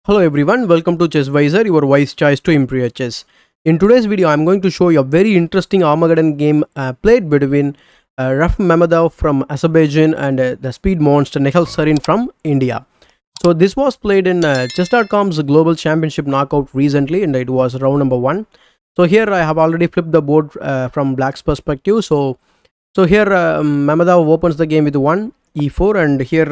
Hello everyone, welcome to ChessVisor, your wise choice to improve your chess. In today's video, I'm going to show you a very interesting Armageddon game played between Rauf mamedov from Azerbaijan and the speed monster Nihal Sarin from India. So this was played in chess.com's global championship knockout recently, and it was round number 1. So here I have already flipped the board from black's perspective. So here mamedov opens the game with 1 e4, and here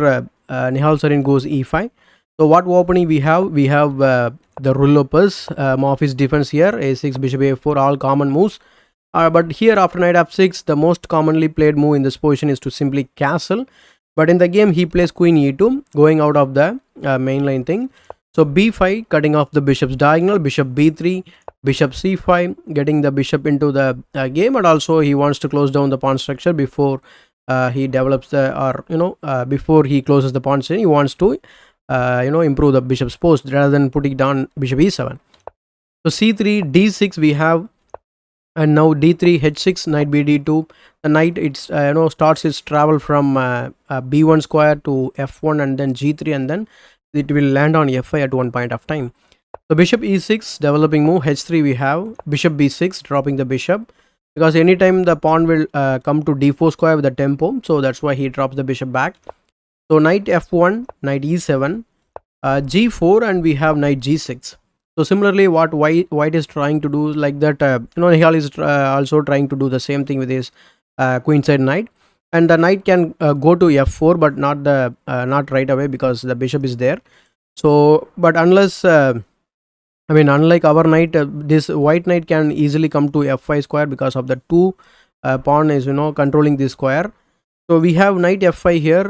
Nihal Sarin goes e5. So what opening we have? We have the roll-uppers, office defense here, a6, bishop a4, all common moves. But here after knight f6, the most commonly played move in this position is to simply castle. But in the game, he plays queen e2, going out of the mainline thing. So b5, cutting off the bishop's diagonal, bishop b3, bishop c5, getting the bishop into the game. And also he wants to close down the pawn structure before he develops the, before he closes the pawn chain. He wants to improve the bishop's post rather than putting down bishop e7. So c3, d6 we have, and now d3, h6, knight bd2. The knight starts its travel from b1 square to f1 and then g3, and then it will land on f5 at one point of time. So bishop e6, developing move. h3 we have, bishop b6, dropping the bishop, because anytime the pawn will come to d4 square with the tempo, so that's why he drops the bishop back. So knight f1, knight e7, g4, and we have knight g6. So similarly, what white is trying to do like that, Nihal is also trying to do the same thing with his queenside knight, and the knight can go to f4, but not right away because the bishop is there. So, but unless unlike our knight, this white knight can easily come to f5 square because of the two pawn is controlling this square. So we have knight f5 here,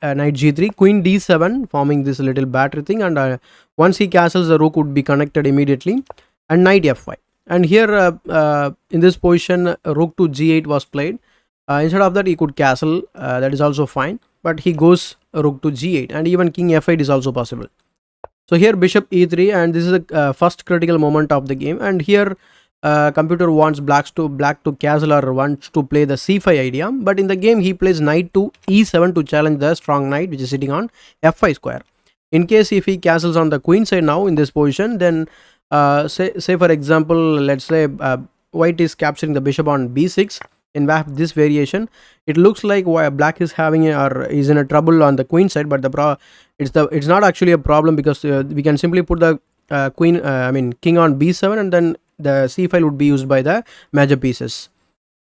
knight g3, queen d7, forming this little battery thing, and once he castles, the rook would be connected immediately, and knight f5. And here in this position, rook to g8 was played. Instead of that, he could castle, that is also fine, but he goes rook to g8, and even king f8 is also possible. So here bishop e3, and this is the first critical moment of the game, and here computer wants black to castle or wants to play the c5 idea, but in the game he plays knight to e7 to challenge the strong knight which is sitting on f5 square. In case if he castles on the queen side now in this position, then say for example, let's say white is capturing the bishop on b6. In this variation, it looks like black is having is in a trouble on the queen side, but it's not actually a problem, because we can simply put the king on b7, and then the c file would be used by the major pieces.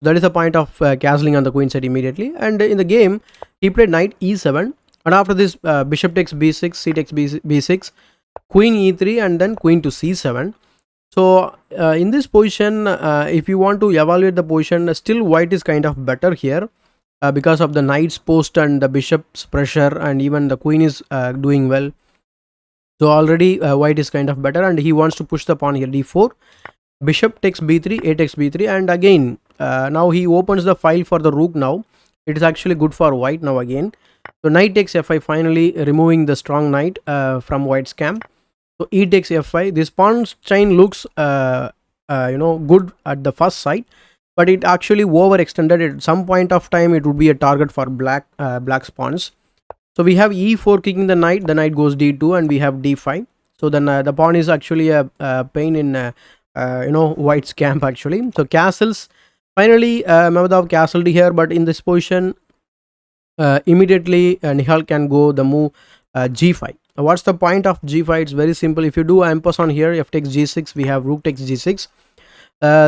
That is the point of castling on the queen side immediately. And in the game, he played knight e7, and after this bishop takes b6, c takes b6, queen e3, and then queen to c7. So in this position, if you want to evaluate the position, still white is kind of better here because of the knight's post and the bishop's pressure, and even the queen is doing well. So already white is kind of better, and he wants to push the pawn here, d4, bishop takes b3, a takes b3, and again now he opens the file for the rook. Now it is actually good for white now again. So knight takes f5, finally removing the strong knight from white's camp. So e takes f5. This pawn chain looks good at the first sight, but it actually overextended. At some point of time it would be a target for black's pawns. So we have e4 kicking the knight goes d2, and we have d5. So then the pawn is actually a pain in white's camp actually. So castles, finally mamedov castled here, but in this position immediately Nihal can go the move g5. What's the point of g5? It's very simple. If you do ampersand here, f takes g6, we have rook takes g6.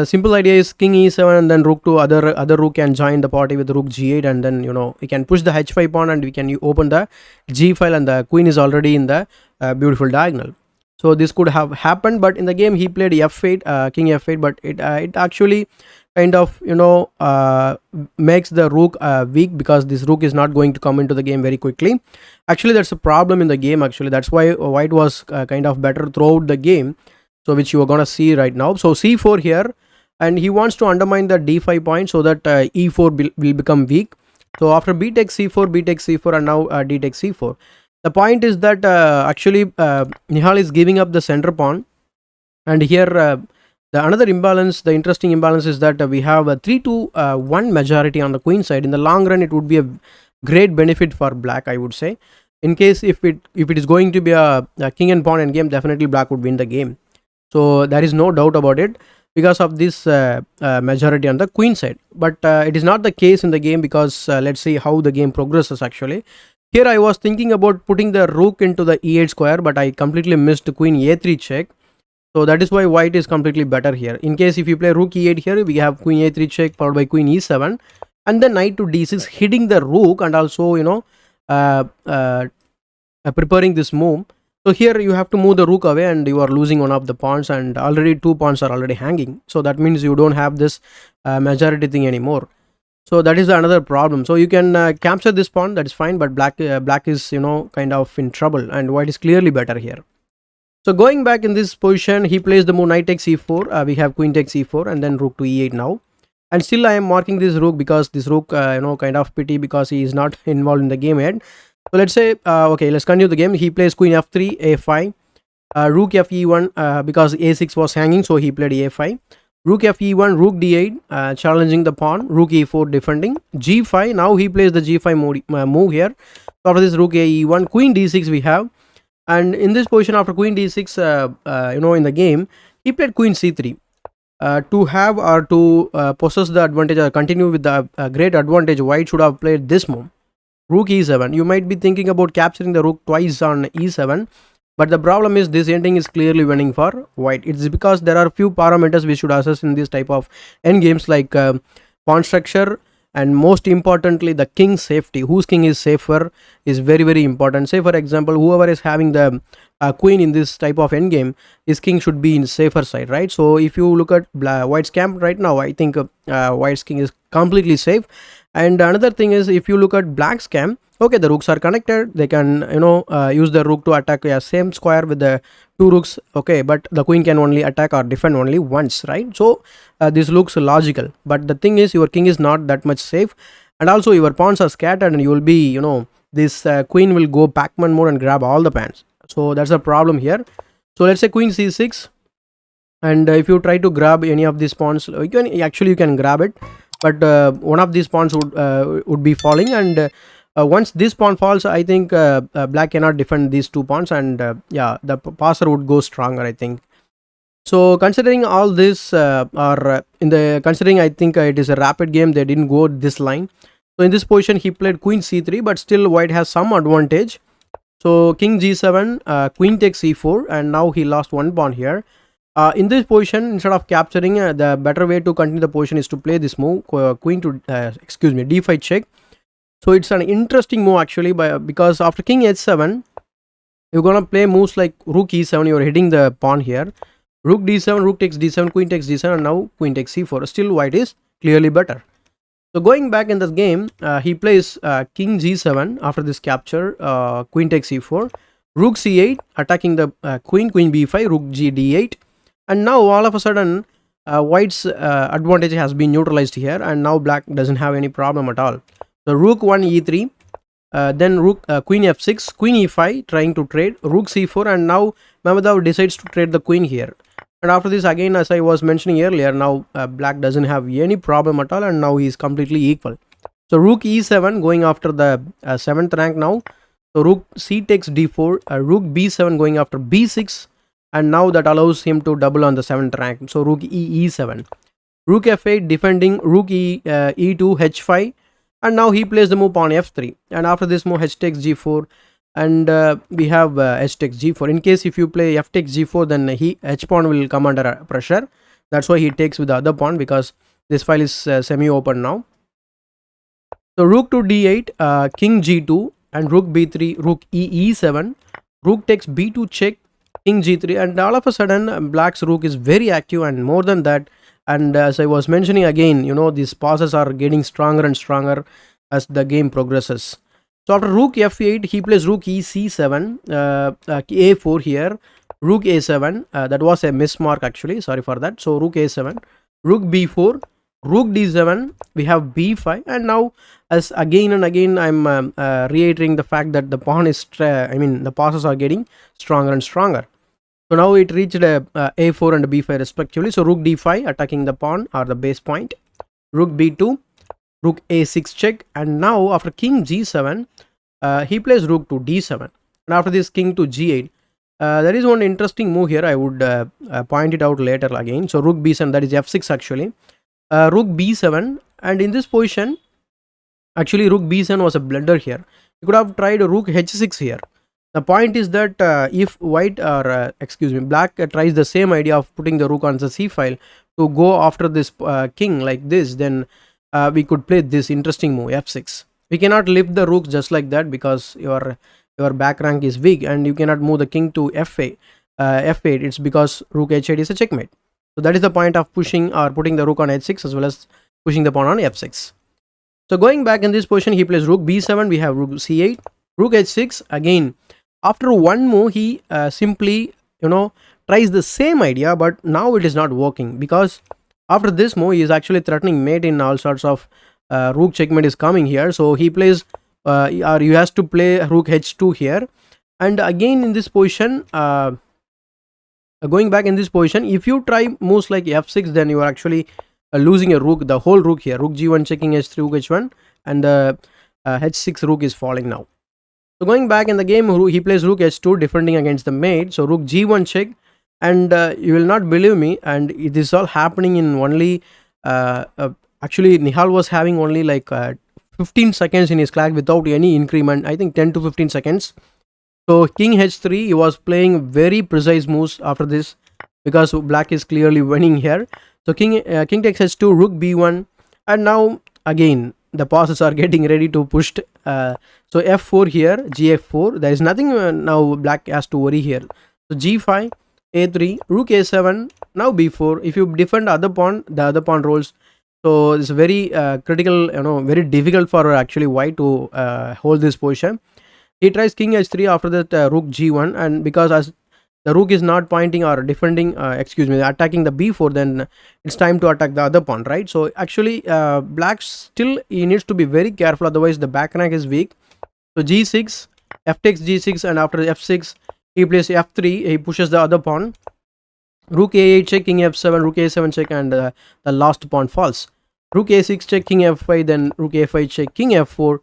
Simple idea is king e7, and then rook to other rook can join the party with rook g8, and then we can push the h5 pawn, and we can open the g file, and the queen is already in the beautiful diagonal. So this could have happened, but in the game he played f8, king f8, but it actually kind of makes the rook weak, because this rook is not going to come into the game very quickly. Actually that's a problem in the game. Actually that's why white was kind of better throughout the game, so which you are gonna see right now. So c4 here, and he wants to undermine the d5 point so that e4 will become weak. So after b takes c4, and now d takes c4. The point is that actually Nihal is giving up the center pawn, and here the another imbalance, the interesting imbalance is that we have a 3-1 majority on the queen side. In the long run, it would be a great benefit for black, I would say. In case if it is going to be a king and pawn endgame, definitely black would win the game. So there is no doubt about it because of this majority on the queen side. But it is not the case in the game, because let's see how the game progresses actually. Here I was thinking about putting the rook into the e8 square, but I completely missed queen a3 check. So that is why white is completely better here. In case if you play rook e8 here, we have queen a3 check followed by queen e7, and then knight to d6, hitting the rook, and also uh, uh, preparing this move. So here you have to move the rook away, and you are losing one of the pawns, and already two pawns are already hanging. So that means you don't have this majority thing anymore. So that is another problem. So you can capture this pawn, that is fine, but black is kind of in trouble, and white is clearly better here. So going back in this position, he plays the move knight takes e4. We have queen takes e4, and then rook to e8 now. And still I am marking this rook because this rook kind of pity, because he is not involved in the game yet. So let's say okay, let's continue the game. He plays queen f3, a5, rook fe1, because a6 was hanging, so he played a5. Rook fe1, rook d8, challenging the pawn. Rook e4, defending. G5. Now he plays the g5 move here. So after this, rook e1, queen d6 we have. And in this position, after queen d6, in the game, he played queen c3. To have or to possess the advantage or continue with the great advantage, white should have played this move. Rook e7. You might be thinking about capturing the rook twice on e7. But the problem is this ending is clearly winning for white. It's because there are few parameters we should assess in this type of end games, like pawn structure, and most importantly the king safety. Whose king is safer is very important. Say for example, whoever is having the queen in this type of end game, his king should be in safer side, right? So if you look at white's camp right now, I think white's king is completely safe. And another thing is, if you look at black's camp, okay, the rooks are connected, they can use the rook to attack a same square with the two rooks, okay, but the queen can only attack or defend only once, right? So this looks logical, but the thing is your king is not that much safe, and also your pawns are scattered, and you will be this queen will go Pac-Man mode and grab all the pawns. So that's a problem here. So let's say queen c6, and if you try to grab any of these pawns, you can grab it, but one of these pawns would be falling, and once this pawn falls, I think black cannot defend these two pawns, and yeah, the passer would go stronger, I think. So considering all this, considering I think it is a rapid game, they didn't go this line. So in this position he played queen c3, but still white has some advantage. So king g7, queen takes e4, and now he lost one pawn here. In this position, instead of capturing, the better way to continue the position is to play this move, queen to d5 check. So it's an interesting move actually, because after king h7, you're gonna play moves like rook e7. You're hitting the pawn here. Rook d7, rook takes d7, queen takes d7, and now queen takes c4. Still white is clearly better. So going back in this game, he plays king g7 after this capture, queen takes e4, rook c8, attacking the queen b5, rook g d8, and now all of a sudden white's advantage has been neutralized here, and now black doesn't have any problem at all. So rook 1 e3, then rook queen f6, queen e5, trying to trade, rook c4, and now Mamedov decides to trade the queen here. And after this, again, as I was mentioning earlier, now black doesn't have any problem at all, and now he is completely equal. So rook e7 going after the 7th rank now. So rook c takes d4, rook b7 going after b6, and now that allows him to double on the 7th rank. So rook e7, rook f8 defending, rook e2, h5, and now he plays the move pawn f3, and after this move h takes g4, and we have h takes g4. In case if you play f takes g4, then h pawn will come under pressure. That's why he takes with the other pawn, because this file is semi open now. So rook to d8, king g2, and rook b3, rook e7, rook takes b2 check, king g3, and all of a sudden black's rook is very active, and more than that, and as I was mentioning again, these passes are getting stronger and stronger as the game progresses. So after rook f8, he plays rook e7, a4 here, rook a7, that was a mismark actually, sorry for that. So rook a7, rook b4, rook d7, we have b5, and now as again and again I'm reiterating the fact that the pawn is the passes are getting stronger and stronger. So now it reached a4 and b5 respectively. So rook d5 attacking the pawn or the base point, rook b2, rook a6 check, and now after king g7, he plays rook to d7, and after this king to g8. There is one interesting move here. I would point it out later again. So rook b7, that is f6 actually. Rook b7, and in this position, actually rook b7 was a blunder here. You could have tried rook h6 here. The point is that if white or black tries the same idea of putting the rook on the c file to go after this king like this, then we could play this interesting move f6. We cannot lift the rook just like that because your back rank is weak, and you cannot move the king to f8. It's because rook h8 is a checkmate. So that is the point of pushing or putting the rook on h6 as well as pushing the pawn on f6. So going back in this position, he plays rook b7. We have rook c8, rook h6 again. After one move, he simply tries the same idea, but now it is not working because after this move he is actually threatening mate in all sorts of rook checkmate is coming here. So he plays or he has to play rook h2 here, and again in this position, going back in this position, if you try moves like f6, then you are actually losing a rook, the whole rook here. Rook g1 checking h3, rook h1, and the h6 rook is falling now. So going back in the game, he plays rook h2 defending against the mate. So rook g1 check, and you will not believe me, and it is all happening in only actually Nihal was having only like 15 seconds in his clock without any increment. I think 10 to 15 seconds. So king h3, he was playing very precise moves after this because black is clearly winning here. So king takes h2, rook b1, and now again the passes are getting ready to pushed. So f4 here, gf4. There is nothing now black has to worry here. So g5, a3, rook a7, now b4. If you defend other pawn, the other pawn rolls. So it's very critical, very difficult for actually white to hold this position. He tries king h3, after that rook g1, and because as the rook is not pointing or defending, attacking the b4, then it's time to attack the other pawn, right? So actually black still, he needs to be very careful, otherwise the back rank is weak. So g6, f takes g6, and after f6 he plays f3, he pushes the other pawn. Rook a8 check, king f7, rook a7 check, and the last pawn falls. Rook a6 check, king f5, then rook a5 check, king f4,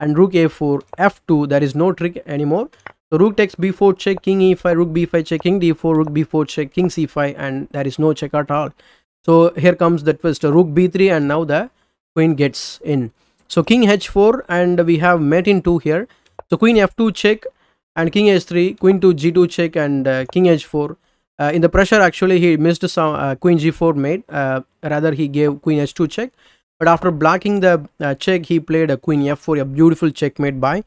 and rook a4, f2. There is no trick anymore. So rook takes b4 check, king e5, rook b5 check, king d4, rook b4 check, king c5, and there is no check at all. So here comes the twist, rook b3, and now the queen gets in. So king h4, and we have mate in 2 here. So queen f2 check, and king h3, queen to g2 check, and king h4. In the pressure, actually he missed some queen g4 mate, rather he gave queen h2 check, but after blocking the check, he played a queen f4, a beautiful checkmate by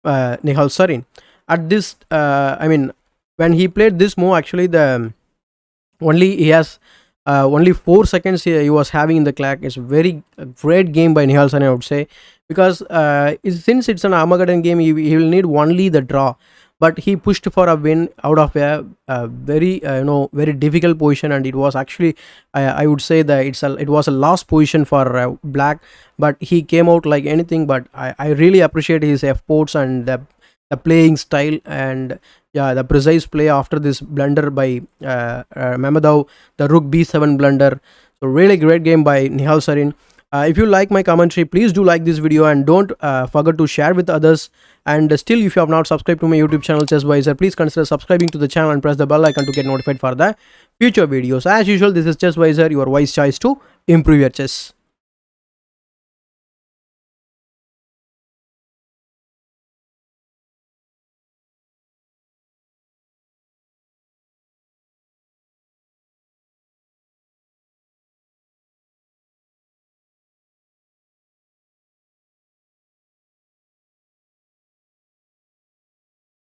Nihal Sarin. At this when he played this move, actually he has only 4 seconds he was having in the clock. It's very great game by Nihal Sarin, I would say, because since it's an Armageddon game, he will need only the draw, but he pushed for a win out of a very very difficult position, and it was actually I would say that it was a lost position for black, but he came out like anything. But I really appreciate his efforts and the playing style, and yeah, the precise play after this blunder by mamedov, the rook b7 blunder. So really great game by Nihal Sarin. If you like my commentary, please do like this video, and don't forget to share with others. And still, if you have not subscribed to my YouTube channel ChessWiser, please consider subscribing to the channel and press the bell icon to get notified for the future videos. As usual, this is ChessWiser, your wise choice to improve your chess.